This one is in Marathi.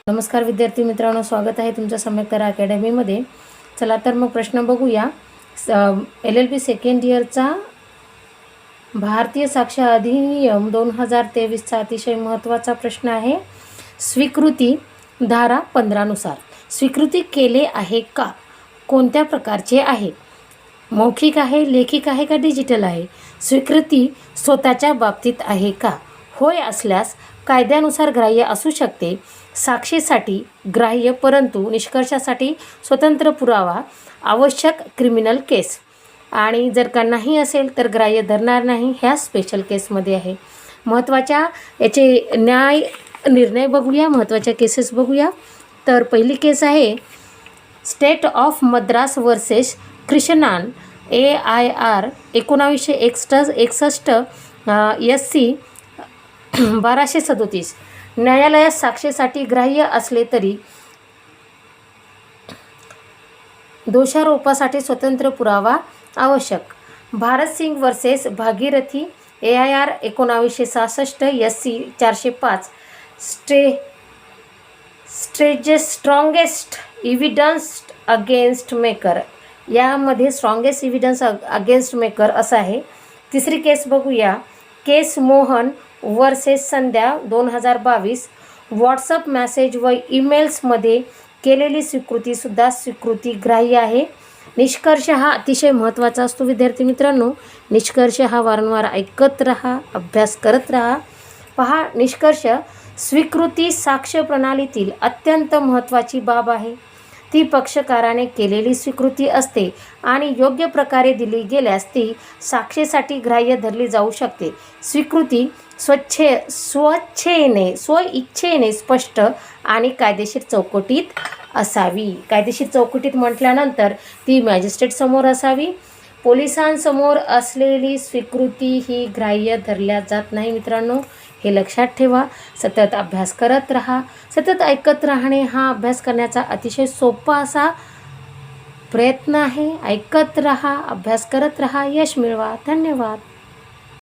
नमस्कार विद्यार्थी मित्रांनो, स्वागत आहे तुमच्या सम्यक्तर अकॅडमीमध्ये। चला तर मग प्रश्न बघूया। LLB सेकंड इयरचा भारतीय साक्ष अधिनियम 2023चा अतिशय महत्त्वाचा प्रश्न आहे। स्वीकृती धारा 15 नुसार स्वीकृती केले आहे का? कोणत्या प्रकारचे आहे? मौखिक आहे, लेखिक आहे का डिजिटल आहे? स्वीकृती स्वतःच्या बाबतीत आहे का? होय असल्यास कायद्यानुसार ग्राह्य असू शकते। साक्षीसाठी ग्राह्य परंतु निष्कर्षासाठी स्वतंत्र पुरावा आवश्यक क्रिमिनल केस, आणि जर का नाही असेल तर ग्राह्य धरणार नाही, ह्या स्पेशल केसमध्ये आहे। महत्त्वाच्या याचे न्याय निर्णय बघूया, महत्त्वाच्या केसेस बघूया। तर पहिली केस आहे स्टेट ऑफ मद्रास वर्सेस कृष्णान AIR 1961 SC 1237। न्यायालयात साक्षीसाठी ग्राह्य असले तरी दोषारोपासाठी स्वतंत्र पुरावा आवश्यक। Bharat Singh versus Bhagirathi AIR 1966 SC 405 strongest evidence against maker, यामध्ये स्ट्रॉंगेस्ट इव्हिडन्स अगेन्स्ट मेकर असं आहे। तिसरी केस बघूया, case Mohan versus Sandhya 2022। WhatsApp message व ईमेल्समध्ये केलेली स्वीकृतीसुद्धा स्वीकृती ग्राह्य आहे। निष्कर्ष हा अतिशय महत्त्वाचा असतो विद्यार्थी मित्रांनो। निष्कर्ष हा वारंवार ऐकत राहा, अभ्यास करत राहा। पहा, निष्कर्ष स्वीकृती साक्ष प्रणालीतील अत्यंत महत्त्वाची बाब आहे। ती पक्षकाराने केलेली स्वीकृती असते आणि योग्य प्रकारे दिली गेल्यास ती साक्षीसाठी ग्राह्य धरली जाऊ शकते। स्वीकृती स्वइच्छेने स्पष्ट आणि कायदेशीर चौकटीत असावी। कायदेशीर चौकटीत म्हटल्यानंतर ती मॅजिस्ट्रेट समोर असावी। पोलिसांसमोर असलेली स्वीकृती ही ग्राह्य धरल्या जात नाही मित्रांनो, हे लक्षात ठेवा। सतत अभ्यास करत राहा, सतत ऐकत राहणे हा अभ्यास करण्याचा अतिशय सोपा असा प्रयत्न आहे। ऐकत राहा, अभ्यास करत राहा, यश मिळवा। धन्यवाद।